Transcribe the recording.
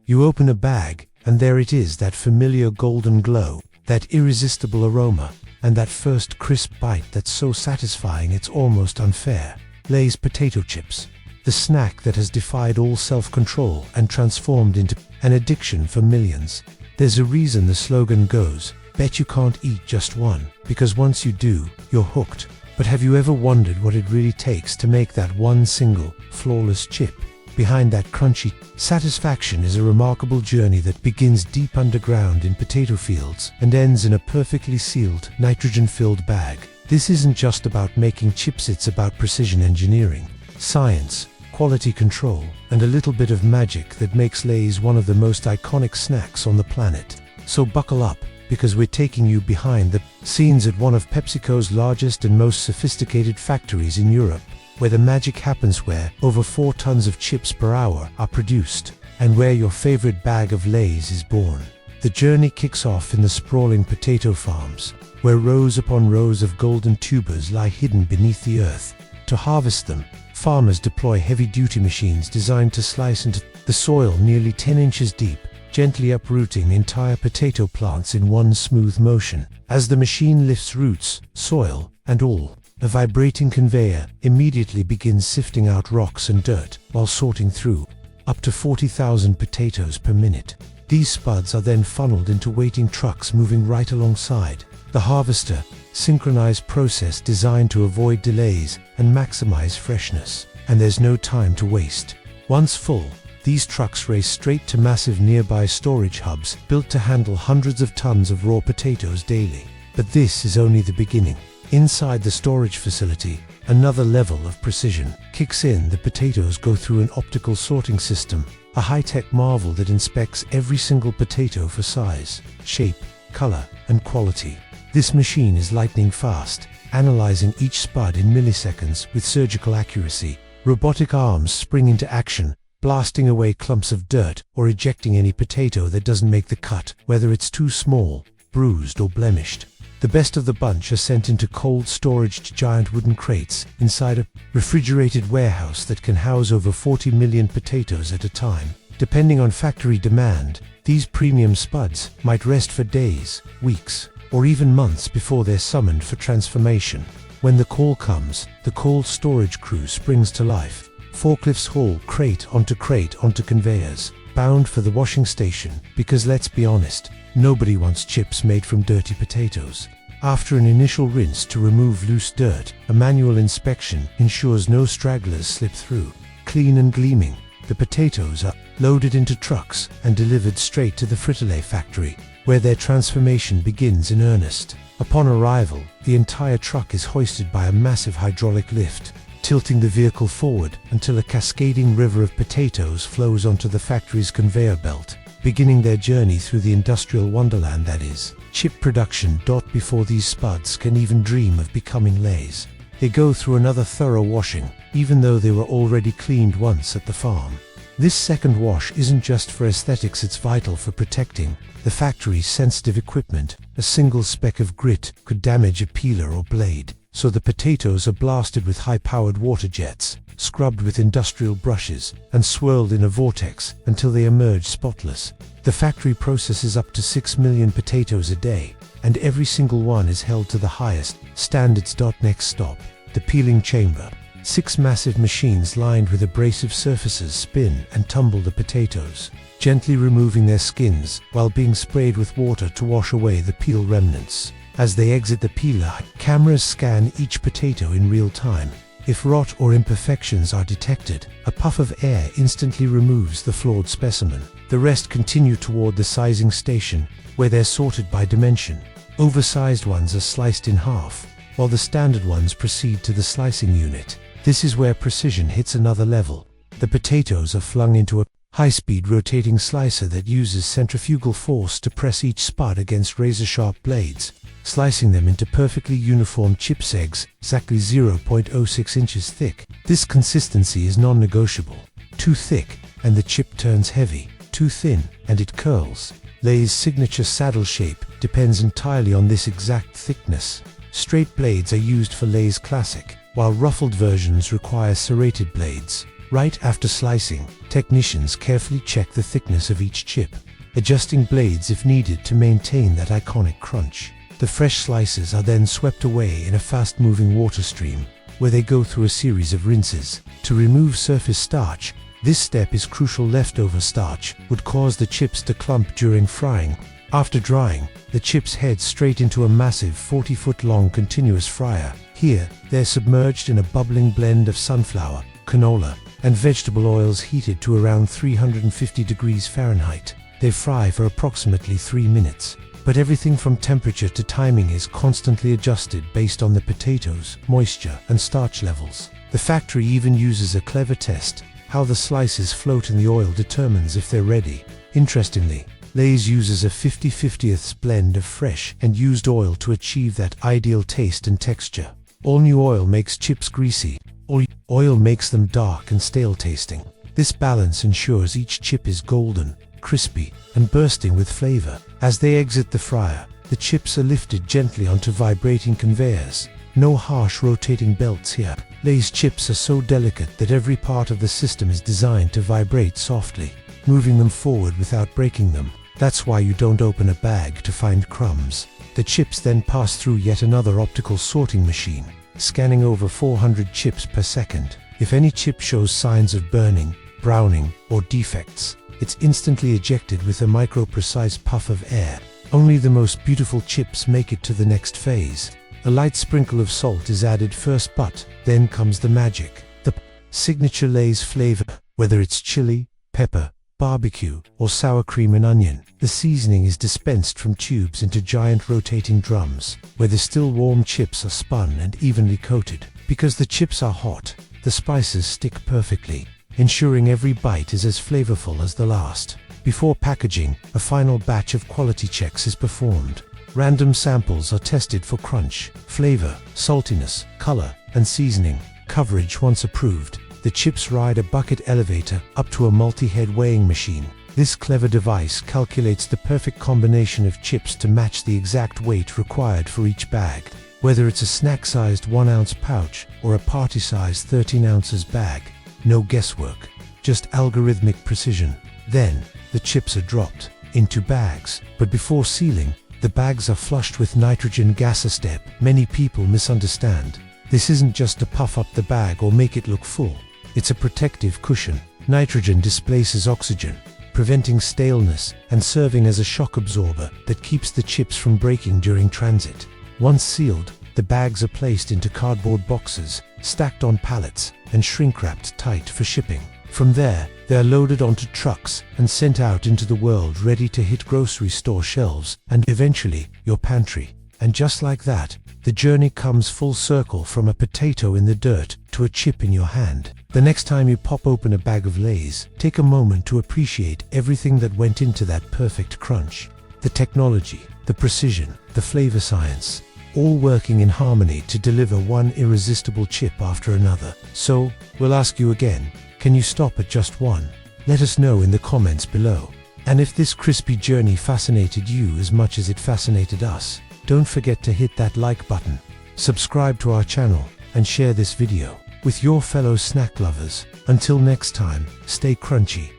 You open a bag, and there it is, that familiar golden glow, that irresistible aroma, and that first crisp bite that's so satisfying it's almost unfair. Lay's potato chips. The snack that has defied all self-control and transformed into an addiction for millions. There's a reason the slogan goes, "Bet you can't eat just one," because once you do, you're hooked. But have you ever wondered what it really takes to make that one single, flawless chip? Behind that crunchy satisfaction is a remarkable journey that begins deep underground in potato fields and ends in a perfectly sealed, nitrogen-filled bag. This isn't just about making chips, it's about precision engineering, science, quality control, and a little bit of magic that makes Lay's one of the most iconic snacks on the planet. So buckle up, because we're taking you behind the scenes at one of PepsiCo's largest and most sophisticated factories in Europe, where the magic happens, where over 4 tons of chips per hour are produced, and where your favorite bag of Lay's is born. The journey kicks off in the sprawling potato farms, where rows upon rows of golden tubers lie hidden beneath the earth. To harvest them, farmers deploy heavy-duty machines designed to slice into the soil nearly 10 inches deep, gently uprooting entire potato plants in one smooth motion. As the machine lifts roots, soil, and all, a vibrating conveyor immediately begins sifting out rocks and dirt while sorting through up to 40,000 potatoes per minute. These spuds are then funneled into waiting trucks moving right alongside the harvester, synchronized process designed to avoid delays and maximize freshness. And there's no time to waste. Once full, these trucks race straight to massive nearby storage hubs built to handle hundreds of tons of raw potatoes daily. But this is only the beginning. Inside the storage facility, another level of precision kicks in. The potatoes go through an optical sorting system, a high-tech marvel that inspects every single potato for size, shape, color, and quality. This machine is lightning fast, analyzing each spud in milliseconds with surgical accuracy. Robotic arms spring into action, blasting away clumps of dirt or ejecting any potato that doesn't make the cut, whether it's too small, bruised, or blemished. The best of the bunch are sent into cold storage giant wooden crates inside a refrigerated warehouse that can house over 40 million potatoes at a time. Depending on factory demand, these premium spuds might rest for days, weeks, or even months before they're summoned for transformation. When the call comes, the cold storage crew springs to life. Forklifts haul crate onto conveyors, bound for the washing station, because let's be honest, nobody wants chips made from dirty potatoes. After an initial rinse to remove loose dirt, a manual inspection ensures no stragglers slip through. Clean and gleaming, the potatoes are loaded into trucks and delivered straight to the Frito-Lay factory, where their transformation begins in earnest. Upon arrival, the entire truck is hoisted by a massive hydraulic lift, tilting the vehicle forward until a cascading river of potatoes flows onto the factory's conveyor belt, beginning their journey through the industrial wonderland that is chip production. Before these spuds can even dream of becoming Lay's, they go through another thorough washing, even though they were already cleaned once at the farm. This second wash isn't just for aesthetics, it's vital for protecting the factory's sensitive equipment. A single speck of grit could damage a peeler or blade, so the potatoes are blasted with high-powered water jets, scrubbed with industrial brushes, and swirled in a vortex until they emerge spotless. The factory processes up to 6 million potatoes a day, and every single one is held to the highest standards. Next stop, the peeling chamber. 6 massive machines lined with abrasive surfaces spin and tumble the potatoes, gently removing their skins while being sprayed with water to wash away the peel remnants. As they exit the peeler, cameras scan each potato in real time. If rot or imperfections are detected, a puff of air instantly removes the flawed specimen. The rest continue toward the sizing station, where they're sorted by dimension. Oversized ones are sliced in half, while the standard ones proceed to the slicing unit. This is where precision hits another level. The potatoes are flung into a high-speed rotating slicer that uses centrifugal force to press each spud against razor-sharp blades, slicing them into perfectly uniform chips eggs, exactly 0.06 inches thick. This consistency is non-negotiable. Too thick, and the chip turns heavy. Too thin, and it curls. Lay's signature saddle shape depends entirely on this exact thickness. Straight blades are used for Lay's Classic, while ruffled versions require serrated blades. Right after slicing, technicians carefully check the thickness of each chip, adjusting blades if needed to maintain that iconic crunch. The fresh slices are then swept away in a fast-moving water stream, where they go through a series of rinses. To remove surface starch, this step is crucial. Leftover starch would cause the chips to clump during frying. After drying, the chips head straight into a massive 40-foot-long continuous fryer. Here, they're submerged in a bubbling blend of sunflower, canola, and vegetable oils heated to around 350 degrees Fahrenheit. They fry for approximately 3 minutes. But everything from temperature to timing is constantly adjusted based on the potatoes, moisture, and starch levels. The factory even uses a clever test. How the slices float in the oil determines if they're ready. Interestingly, Lay's uses a 50/50 blend of fresh and used oil to achieve that ideal taste and texture. All new oil makes chips greasy. Oil makes them dark and stale tasting. This balance ensures each chip is golden, crispy, and bursting with flavor. As they exit the fryer, the chips are lifted gently onto vibrating conveyors. No harsh rotating belts here. Lay's chips are so delicate that every part of the system is designed to vibrate softly, moving them forward without breaking them. That's why you don't open a bag to find crumbs. The chips then pass through yet another optical sorting machine, scanning over 400 chips per second. If any chip shows signs of burning, browning, or defects, it's instantly ejected with a micro-precise puff of air. Only the most beautiful chips make it to the next phase. A light sprinkle of salt is added first, but then comes the magic. The signature Lay's flavor, whether it's chili, pepper, barbecue, or sour cream and onion. The seasoning is dispensed from tubes into giant rotating drums, where the still warm chips are spun and evenly coated. Because the chips are hot, the spices stick perfectly, ensuring every bite is as flavorful as the last. Before packaging, a final batch of quality checks is performed. Random samples are tested for crunch, flavor, saltiness, color, and seasoning. Coverage once approved, the chips ride a bucket elevator up to a multi-head weighing machine. This clever device calculates the perfect combination of chips to match the exact weight required for each bag. Whether it's a snack-sized 1-ounce pouch or a party-sized 13 ounces bag, no guesswork, just algorithmic precision. Then, the chips are dropped into bags, but before sealing, the bags are flushed with nitrogen gas, a step many people misunderstand. This isn't just to puff up the bag or make it look full. It's a protective cushion. Nitrogen displaces oxygen, preventing staleness and serving as a shock absorber that keeps the chips from breaking during transit. Once sealed, the bags are placed into cardboard boxes, stacked on pallets, and shrink-wrapped tight for shipping. From there, they are loaded onto trucks and sent out into the world, ready to hit grocery store shelves and eventually your pantry. And just like that, the journey comes full circle, from a potato in the dirt to a chip in your hand. The next time you pop open a bag of Lay's, take a moment to appreciate everything that went into that perfect crunch. The technology, the precision, the flavor science, all working in harmony to deliver one irresistible chip after another. So, we'll ask you again, can you stop at just one? Let us know in the comments below. And if this crispy journey fascinated you as much as it fascinated us, don't forget to hit that like button, subscribe to our channel, and share this video with your fellow snack lovers. Until next time, stay crunchy.